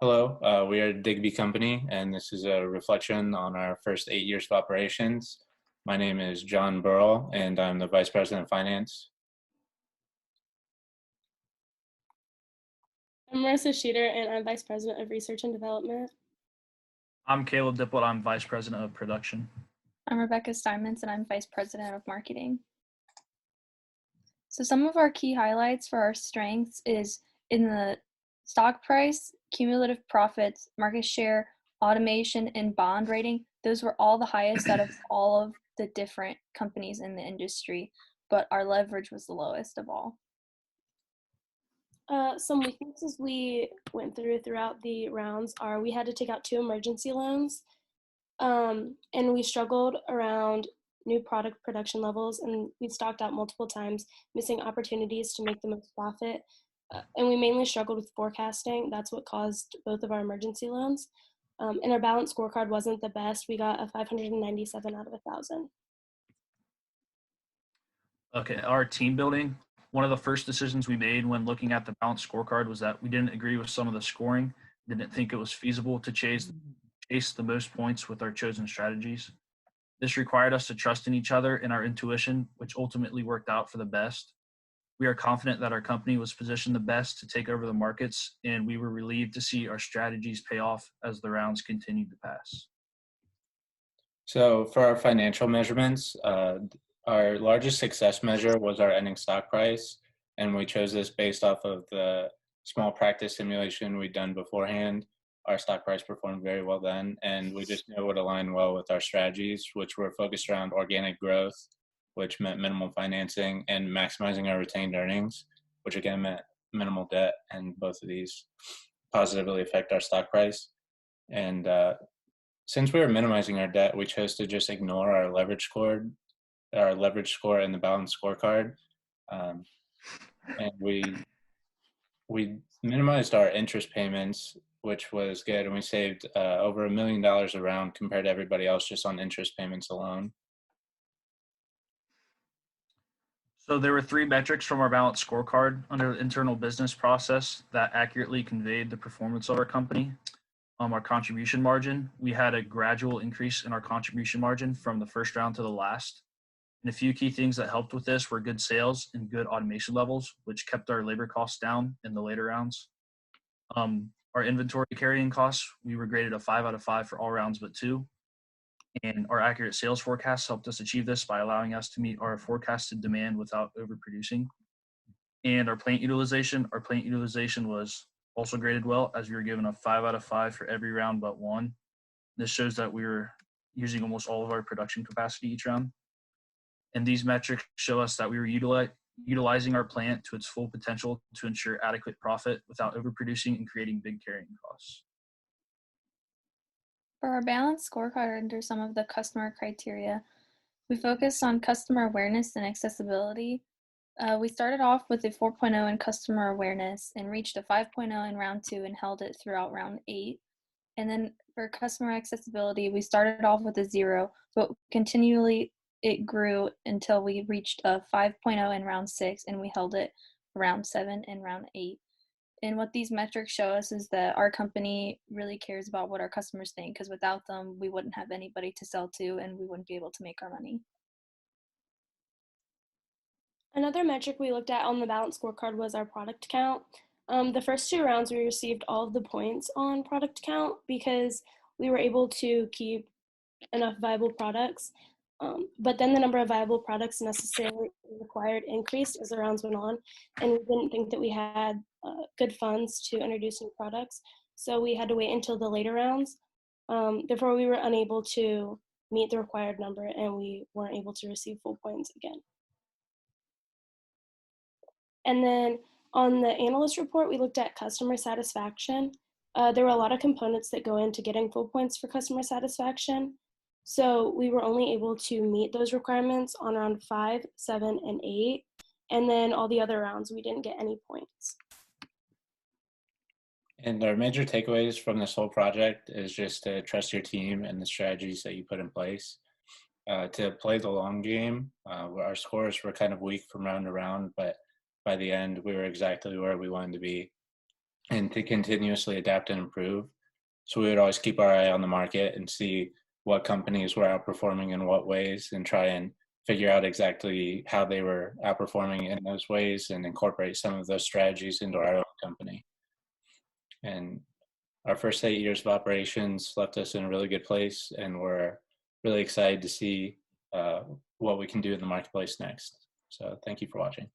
Hello, we are Digby Company, and this is a reflection on our first 8 years of operations. My name is John Burrell, and I'm the Vice President of Finance. I'm Marissa Sheeter, and I'm Vice President of Research and Development. I'm Caleb Dipple. I'm Vice President of Production. I'm Rebecca Steinmetz, and I'm Vice President of Marketing. So some of our key highlights for our strengths is in the stock price, cumulative profits, market share, automation, and bond rating. Those were all the highest out of all of the different companies in the industry, but our leverage was the lowest of all. Some weaknesses we went throughout the rounds are we had to take out 2 emergency loans, and we struggled around new product production levels, and we stocked out multiple times, missing opportunities to make the most profit. And we mainly struggled with forecasting. That's what caused both of our emergency loans. And our balance scorecard wasn't the best. We got a 597 out of 1,000. Okay, our team building. One of the first decisions we made when looking at the balanced scorecard was that we didn't agree with some of the scoring, didn't think it was feasible to chase the most points with our chosen strategies. This required us to trust in each other and our intuition, which ultimately worked out for the best. We are confident that our company was positioned the best to take over the markets, and we were relieved to see our strategies pay off as the rounds continued to pass. So for our financial measurements, our largest success measure was our ending stock price, and we chose this based off of the small practice simulation we'd done beforehand. Our stock price performed very well then, and we just knew it would align well with our strategies, which were focused around organic growth, which meant minimal financing, and maximizing our retained earnings, which again meant minimal debt, and both of these positively affect our stock price. And since we were minimizing our debt, we chose to just ignore our leverage score in the balance scorecard, and we minimized our interest payments, which was good, and we saved over $1 million a round compared to everybody else just on interest payments alone. So there were 3 metrics from our balanced scorecard under the internal business process that accurately conveyed the performance of our company. Our contribution margin, we had a gradual increase in our contribution margin from the first round to the last. And a few key things that helped with this were good sales and good automation levels, which kept our labor costs down in the later rounds. Our inventory carrying costs, we were graded a 5 out of 5 for all rounds but 2. And our accurate sales forecasts helped us achieve this by allowing us to meet our forecasted demand without overproducing. And our plant utilization was also graded well, as we were given a 5 out of 5 for every round but 1. This shows that we were using almost all of our production capacity each round. And these metrics show us that we were utilizing our plant to its full potential to ensure adequate profit without overproducing and creating big carrying costs. For our balanced scorecard under some of the customer criteria, we focused on customer awareness and accessibility. We started off with a 4.0 in customer awareness and reached a 5.0 in round 2 and held it throughout round 8. And then for customer accessibility, we started off with a 0, but continually it grew until we reached a 5.0 in round 6, and we held it round 7 and round 8. And what these metrics show us is that our company really cares about what our customers think, because without them, we wouldn't have anybody to sell to and we wouldn't be able to make our money. Another metric we looked at on the balance scorecard was our product count. The first 2 rounds, we received all of the points on product count because we were able to keep enough viable products. But then the number of viable products necessarily required increased as the rounds went on, and we didn't think that we had good funds to introduce new products, so we had to wait until the later rounds. Therefore, we were unable to meet the required number, and we weren't able to receive full points again. And then on the analyst report, we looked at customer satisfaction. There were a lot of components that go into getting full points for customer satisfaction. So we were only able to meet those requirements on round 5, 7, and 8. And then all the other rounds, we didn't get any points. And our major takeaways from this whole project is just to trust your team and the strategies that you put in place. To play the long game, our scores were kind of weak from round to round, but by the end, we were exactly where we wanted to be. and to continuously adapt and improve. So we would always keep our eye on the market and see what companies were outperforming in what ways and try and figure out exactly how they were outperforming in those ways and incorporate some of those strategies into our own company. And our first 8 years of operations left us in a really good place, and we're really excited to see what we can do in the marketplace next. So thank you for watching.